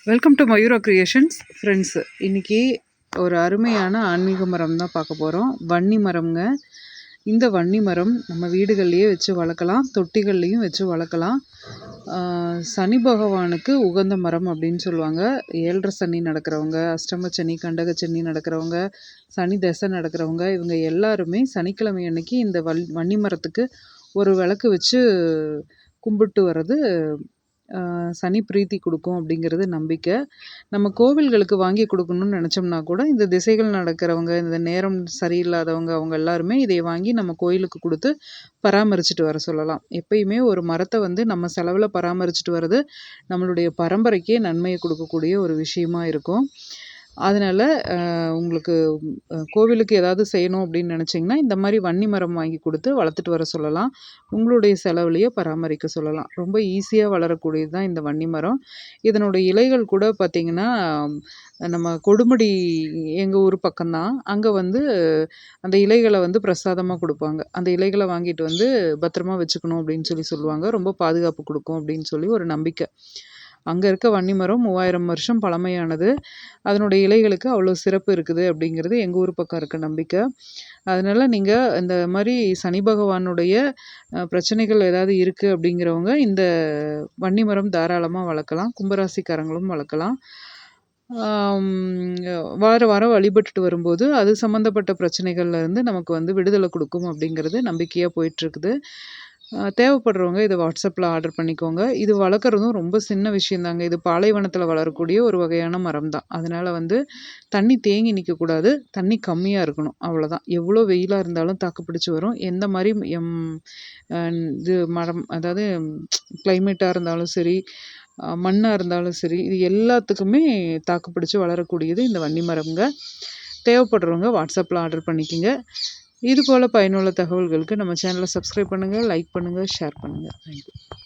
Welcome to Mayura creations friends. இன்றைக்கி ஒரு அருமையான ஆன்மீக மரம் தான் பார்க்க போகிறோம். வன்னி மரம்ங்க. இந்த வன்னி மரம் நம்ம வீடுகள்லேயே வச்சு வளர்க்கலாம், தொட்டிகள்லேயும் வச்சு வளர்க்கலாம். சனி பகவானுக்கு உகந்த மரம் அப்படின்னு சொல்லுவாங்க. 7.5 சனி நடக்கிறவங்க, அஷ்டம சனி, கண்டக சனி நடக்கிறவங்க, சனி தசை நடக்கிறவங்க, இவங்க எல்லாருமே சனிக்கிழமை அன்னைக்கு இந்த வன்னி மரத்துக்கு ஒரு விளக்கு வச்சு கும்பிட்டு வர்றது சனி பிரீத்தி கொடுக்கும் அப்படிங்கிறது நம்பிக்கை. நம்ம கோவில்களுக்கு வாங்கி கொடுக்கணும்னு நினச்சோம்னா கூட இந்த திசைகள் நடக்கிறவங்க, இந்த நேரம் சரியில்லாதவங்க, அவங்க எல்லாருமே இதை வாங்கி நம்ம கோயிலுக்கு கொடுத்து பராமரிச்சுட்டு வர சொல்லலாம். எப்பயுமே ஒரு மரத்தை நம்ம செலவில் பராமரிச்சுட்டு வர்றது நம்மளுடைய பரம்பரைக்கே நன்மையை கொடுக்கக்கூடிய ஒரு விஷயமா இருக்கும். அதனால் உங்களுக்கு கோவிலுக்கு ஏதாவது செய்யணும் அப்படின்னு நினச்சிங்கன்னா இந்த மாதிரி வன்னி மரம் வாங்கி கொடுத்து வளர்த்துட்டு வர சொல்லலாம். உங்களுடைய செலவுலையே பராமரிக்க சொல்லலாம். ரொம்ப ஈஸியாக வளரக்கூடியது தான் இந்த வன்னி மரம். இதனுடைய இலைகள் கூட பார்த்திங்கன்னா நம்ம கொடுமுடி எங்கள் ஊர் பக்கம்தான். அங்கே அந்த இலைகளை பிரசாதமாக கொடுப்பாங்க. அந்த இலைகளை வாங்கிட்டு பத்திரமா வச்சுக்கணும் அப்படின்னு சொல்லுவாங்க. ரொம்ப பாதுகாப்பு கொடுக்கும் அப்படின்னு சொல்லி ஒரு நம்பிக்கை. அங்கே இருக்க வன்னி மரம் 3000 வருஷம் பழமையானது. அதனுடைய இலைகளுக்கு அவ்வளோ சிறப்பு இருக்குது அப்படிங்கிறது எங்கள் ஊர் பக்கம் இருக்க நம்பிக்கை. அதனால் நீங்கள் இந்த மாதிரி சனி பகவானுடைய பிரச்சனைகள் ஏதாவது இருக்குது அப்படிங்கிறவங்க இந்த வன்னி மரம் தாராளமாக வளர்க்கலாம். கும்பராசிக்காரங்களும் வளர்க்கலாம். வாரம் வாரம் வழிபட்டுட்டு வரும்போது அது சம்மந்தப்பட்ட பிரச்சனைகள்லேருந்து நமக்கு விடுதலை கொடுக்கும் அப்படிங்கிறது நம்பிக்கையாக போயிட்டுருக்குது. தேவைப்படுறவங்க இதை வாட்ஸ்அப்பில் ஆர்டர் பண்ணிக்கோங்க. இது வளர்க்குறதும் ரொம்ப சின்ன விஷயந்தாங்க. இது பாலைவனத்தில் வளரக்கூடிய ஒரு வகையான மரம் தான். அதனால் தண்ணி தேங்கி நிற்கக்கூடாது, தண்ணி கம்மியாக இருக்கணும், அவ்வளோதான். எவ்வளோ வெயிலாக இருந்தாலும் தாக்கு பிடிச்சி வரும். எந்த மாதிரி இது மரம், அதாவது கிளைமேட்டாக இருந்தாலும் சரி, மண்ணாக இருந்தாலும் சரி, இது எல்லாத்துக்குமே தாக்கு பிடிச்சி வளரக்கூடியது இந்த வன்னி மரம்ங்க. தேவைப்படுறவங்க வாட்ஸ்அப்பில் ஆர்டர் பண்ணிக்கோங்க. இது போல் பயனுள்ள தகவல்களுக்கு நம்ம சேனலை சப்ஸ்கிரைப் பண்ணுங்கள், லைக் பண்ணுங்கள், ஷேர் பண்ணுங்கள். தேங்க்யூ.